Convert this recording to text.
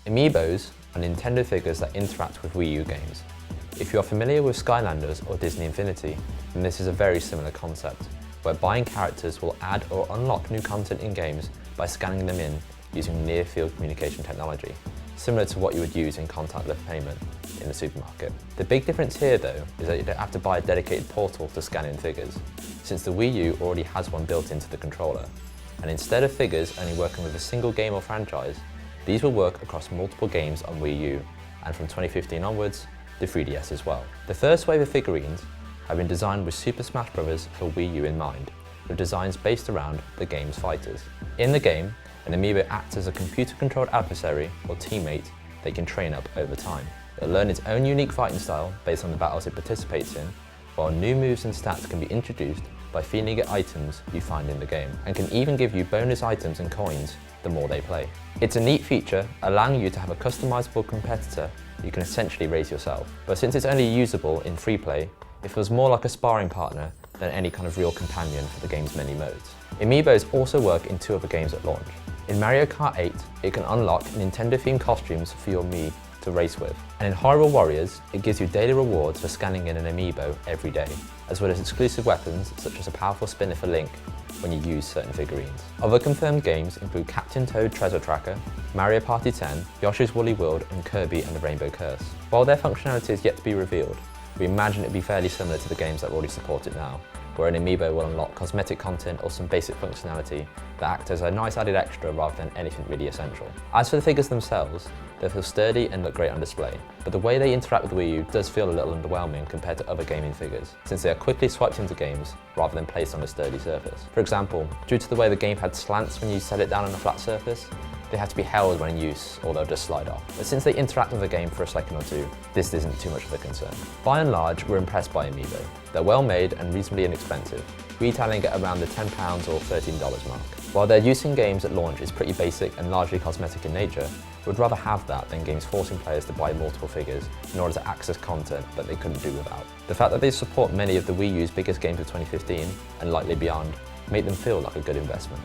Amiibos are Nintendo figures that interact with Wii U games. If you are familiar with Skylanders or Disney Infinity, then this is a very similar concept, where buying characters will add or unlock new content in games by scanning them in using near-field communication technology, similar to what you would use in contactless payment in the supermarket. The big difference here though is that you don't have to buy a dedicated portal to scan in figures, since the Wii U already has one built into the controller. And instead of figures only working with a single game or franchise, these will work across multiple games on Wii U, and from 2015 onwards, the 3DS as well. The first wave of figurines have been designed with Super Smash Bros. For Wii U in mind, with designs based around the game's fighters. In the game, an Amiibo acts as a computer-controlled adversary or teammate they can train up over time. It'll learn its own unique fighting style based on the battles it participates in, while new moves and stats can be introduced by feeding it items you find in the game, and can even give you bonus items and coins the more they play. It's a neat feature, allowing you to have a customizable competitor you can essentially raise yourself. But since it's only usable in free play, it feels more like a sparring partner than any kind of real companion for the game's many modes. Amiibos also work in 2 other games at launch. In Mario Kart 8, it can unlock Nintendo-themed costumes for your Mii to race with. And in Hyrule Warriors, it gives you daily rewards for scanning in an Amiibo every day, as well as exclusive weapons such as a powerful spinner for Link when you use certain figurines. Other confirmed games include Captain Toad Treasure Tracker, Mario Party 10, Yoshi's Woolly World, and Kirby and the Rainbow Curse. While their functionality is yet to be revealed, we imagine it to be fairly similar to the games that already support it now, where an Amiibo will unlock cosmetic content or some basic functionality that act as a nice added extra rather than anything really essential. As for the figures themselves, they feel sturdy and look great on display, but the way they interact with the Wii U does feel a little underwhelming compared to other gaming figures, since they are quickly swiped into games rather than placed on a sturdy surface. For example, due to the way the gamepad slants when you set it down on a flat surface, they have to be held when in use or they'll just slide off. But since they interact with the game for a second or two, this isn't too much of a concern. By and large, we're impressed by Amiibo. They're well made and reasonably inexpensive, retailing at around the £10 or $13 mark. While their use in games at launch is pretty basic and largely cosmetic in nature, we'd rather have that than games forcing players to buy multiple figures in order to access content that they couldn't do without. The fact that they support many of the Wii U's biggest games of 2015 and likely beyond make them feel like a good investment.